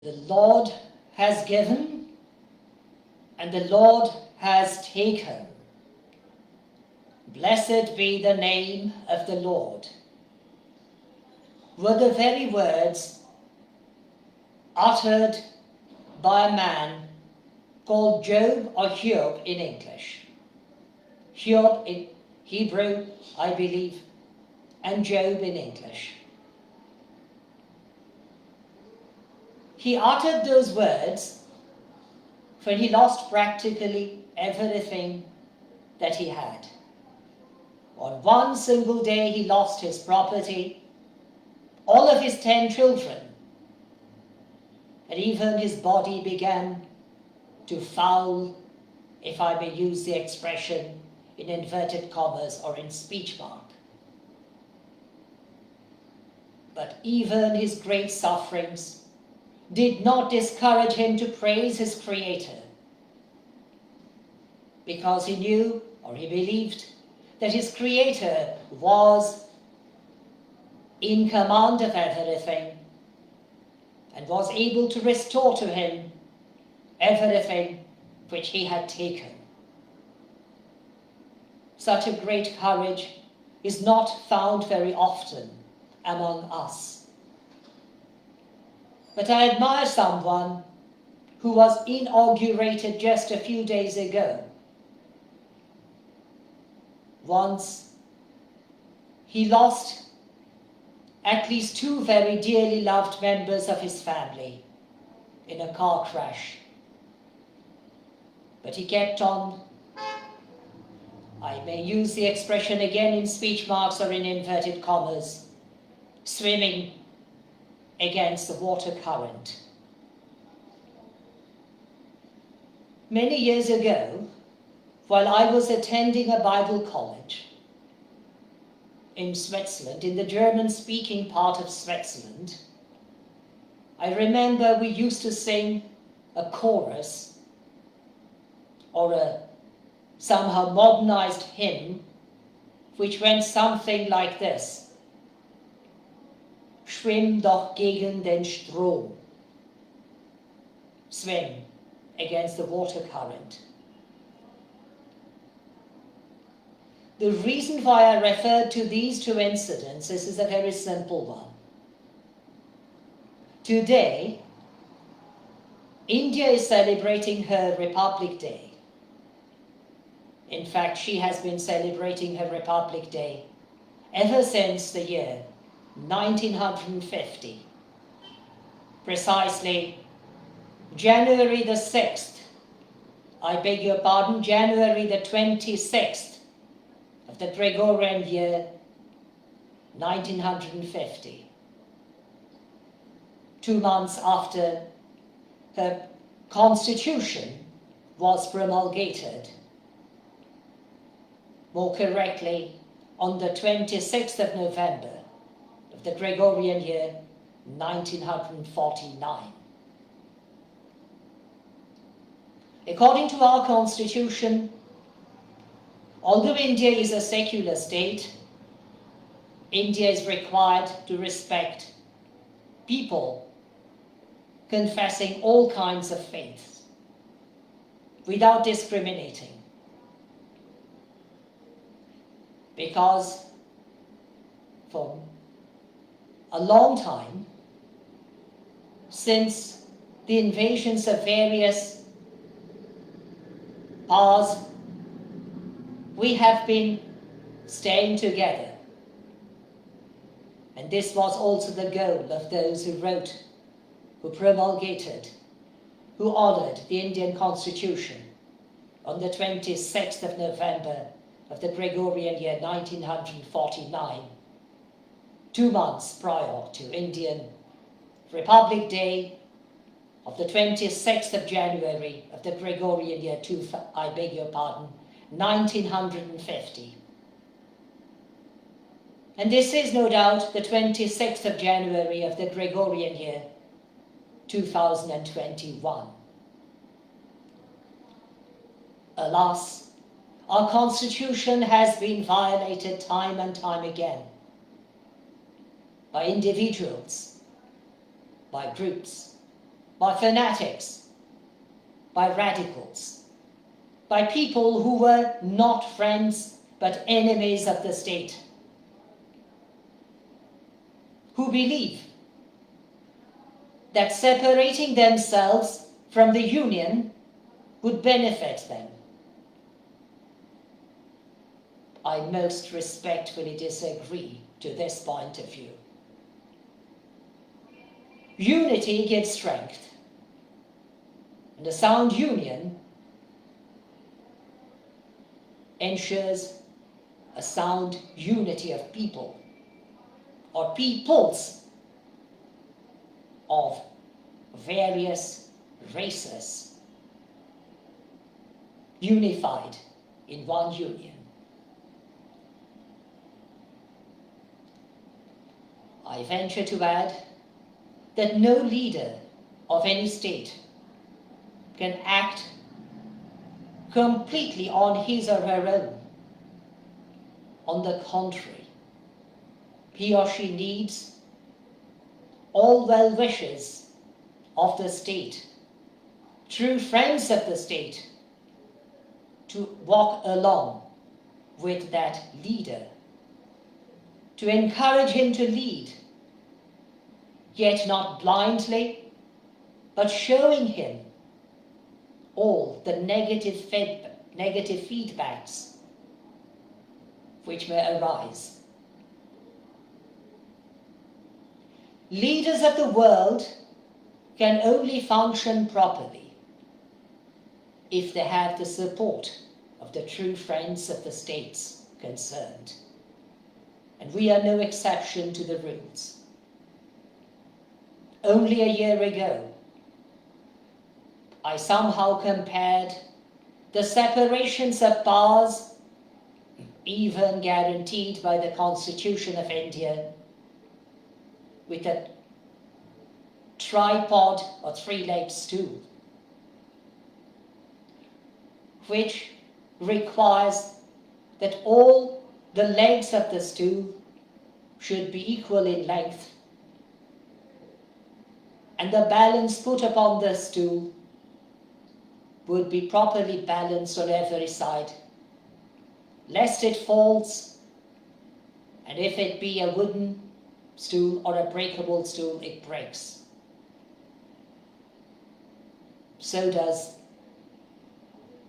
The Lord has given and the Lord has taken. Blessed be the name of the Lord, were the very words uttered by a man called Job, or Job in English. Job in Hebrew, I believe, and Job in English. He uttered those words when he lost practically everything that he had. On one single day he lost his property, all of his 10 children, and even his body began to foul, if I may use the expression in inverted commas or in speech mark. But even his great sufferings did not discourage him to praise his Creator, because he knew, or he believed, that his Creator was in command of everything and was able to restore to him everything which he had taken. Such a great courage is not found very often among us. But I admire someone who was inaugurated just a few days ago. Once he lost at least 2 very dearly loved members of his family in a car crash. But he kept on, I may use the expression again in speech marks or in inverted commas, swimming against the water current. Many years ago, while I was attending a Bible college in Switzerland, in the German-speaking part of Switzerland, I remember we used to sing a chorus or a somehow modernized hymn which went something like this: Schwimm doch gegen den Strom. Swim against the water current. The reason why I referred to these 2 incidents is a very simple one. Today, India is celebrating her Republic Day. In fact, she has been celebrating her Republic Day ever since the year 1950. Precisely January the 6th, I beg your pardon, January the 26th of the Gregorian year 1950. 2 months after her constitution was promulgated. More correctly, on the 26th of November of the Gregorian year 1949. According to our constitution, although India is a secular state, India is required to respect people confessing all kinds of faiths without discriminating. Because for a long time, since the invasions of various powers, we have been staying together. And this was also the goal of those who wrote, who promulgated, who honored the Indian Constitution on the 26th of November of the Gregorian year 1949, 2 months prior to Indian Republic Day of the 26th of January of the Gregorian year 1950. And this is no doubt the 26th of January of the Gregorian year 2021. Alas, our Constitution has been violated time and time again by individuals, by groups, by fanatics, by radicals, by people who were not friends but enemies of the state, who believe that separating themselves from the Union would benefit them. I most respectfully disagree to this point of view. Unity gives strength, and a sound union ensures a sound unity of people, or peoples of various races, unified in one union. I venture to add that no leader of any state can act completely on his or her own. On the contrary, he or she needs all well-wishers of the state, true friends of the state, to walk along with that leader, to encourage him to lead, yet not blindly, but showing him all the negative feedbacks which may arise. Leaders of the world can only function properly if they have the support of the true friends of the states concerned. And we are no exception to the rules. Only a year ago, I somehow compared the separations of powers, even guaranteed by the Constitution of India, with a tripod or three-legged stool, which requires that all the legs of the stool should be equal in length, and the balance put upon the stool would be properly balanced on every side, lest it falls, and if it be a wooden stool or a breakable stool, it breaks. So does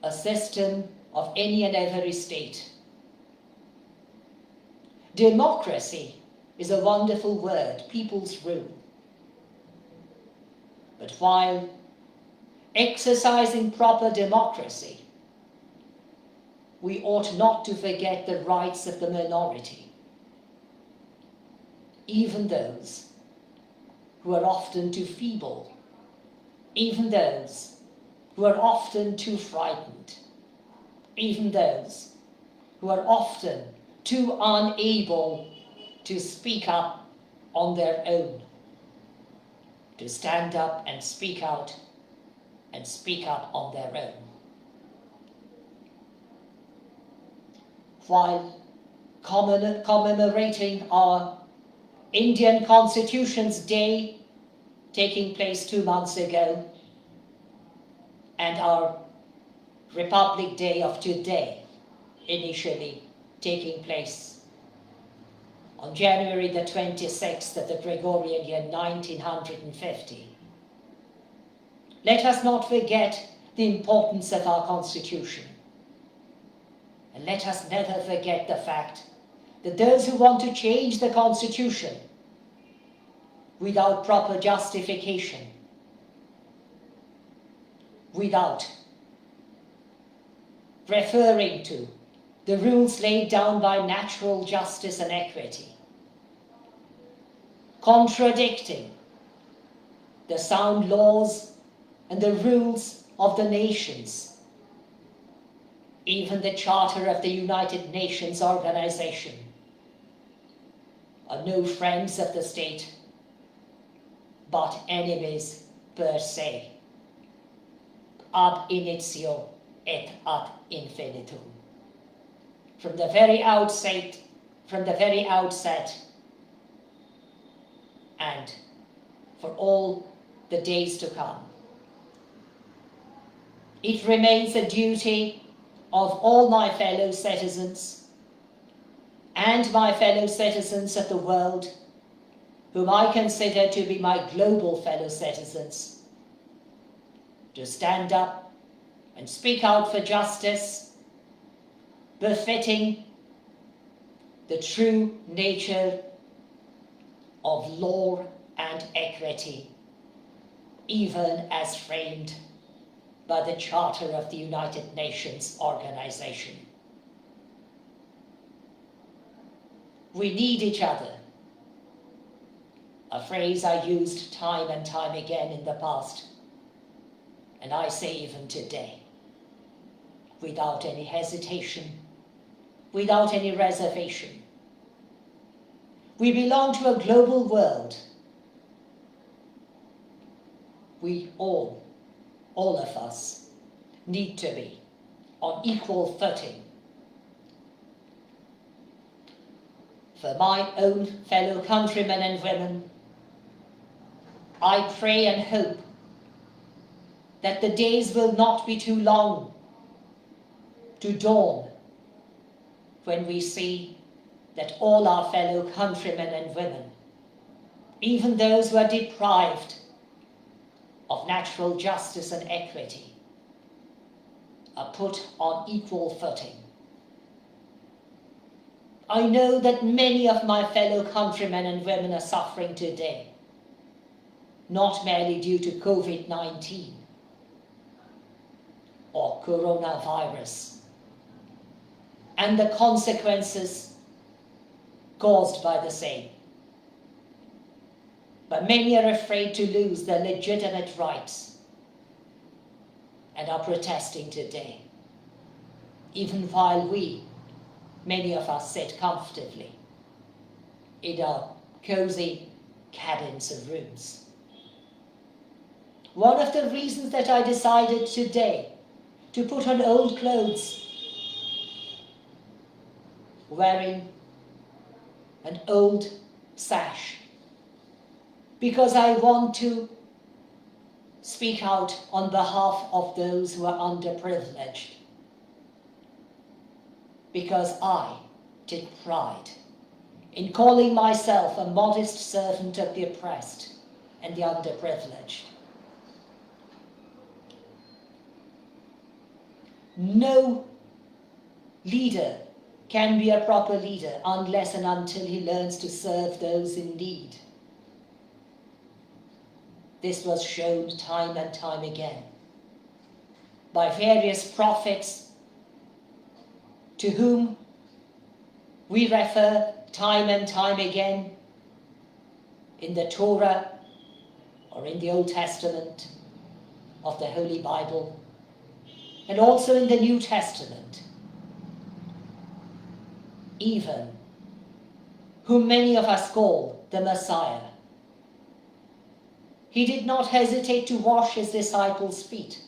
a system of any and every state. Democracy is a wonderful word, people's rule. But while exercising proper democracy, we ought not to forget the rights of the minority, even those who are often too feeble, even those who are often too frightened, even those who are often too unable to speak up on their own, to stand up and speak out and speak up on their own. While commemorating our Indian Constitution's Day taking place 2 months ago, and our Republic Day of today initially taking place on January the 26th of the Gregorian year 1950. Let us not forget the importance of our Constitution. And let us never forget the fact that those who want to change the Constitution without proper justification, without referring to the rules laid down by natural justice and equity, contradicting the sound laws and the rules of the nations, even the Charter of the United Nations Organization, are no friends of the state, but enemies per se, ab initio et ad infinitum. From the very outset, and for all the days to come. It remains a duty of all my fellow citizens and my fellow citizens of the world, whom I consider to be my global fellow citizens, to stand up and speak out for justice befitting the true nature of law and equity, even as framed by the Charter of the United Nations Organization. We need each other, a phrase I used time and time again in the past, and I say even today, without any hesitation, without any reservation. We belong to a global world. We all of us, need to be on equal footing. For my own fellow countrymen and women, I pray and hope that the days will not be too long to dawn when we see that all our fellow countrymen and women, even those who are deprived of natural justice and equity, are put on equal footing. I know that many of my fellow countrymen and women are suffering today, not merely due to COVID-19 or coronavirus and the consequences caused by the same, but many are afraid to lose their legitimate rights and are protesting today, even while many of us sit comfortably in our cozy cabins and rooms. One of the reasons that I decided today to put on old clothes, wearing an old sash, because I want to speak out on behalf of those who are underprivileged. Because I take pride in calling myself a modest servant of the oppressed and the underprivileged. No leader can be a proper leader unless and until he learns to serve those in need. This was shown time and time again by various prophets to whom we refer time and time again in the Torah or in the Old Testament of the Holy Bible, and also in the New Testament, even whom many of us call the Messiah. He did not hesitate to wash his disciples' feet,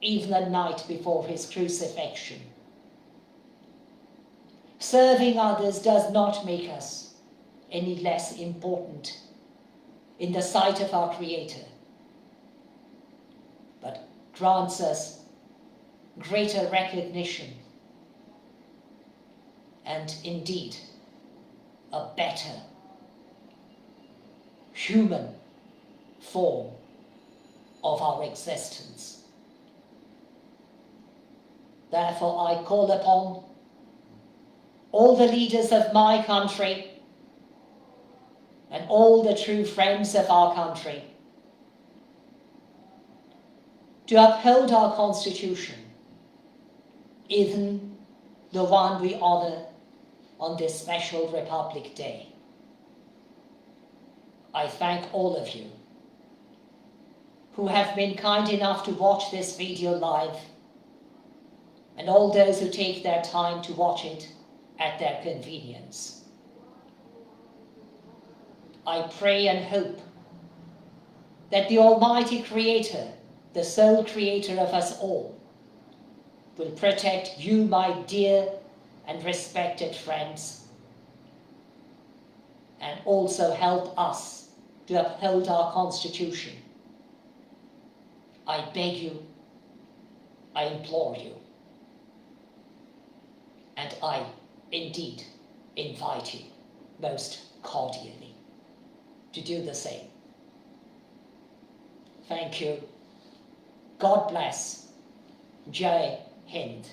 even the night before his crucifixion. Serving others does not make us any less important in the sight of our Creator, but grants us greater recognition and indeed a better human form of our existence. Therefore, I call upon all the leaders of my country and all the true friends of our country to uphold our Constitution, even the one we honor on this special Republic Day. I thank all of you who have been kind enough to watch this video live, and all those who take their time to watch it at their convenience. I pray and hope that the Almighty Creator, the sole Creator of us all, will protect you, my dear and respected friends, and also help us to uphold our Constitution I beg you, I implore you, and I indeed invite you most cordially to do the same. Thank you. God bless. Jai Hind.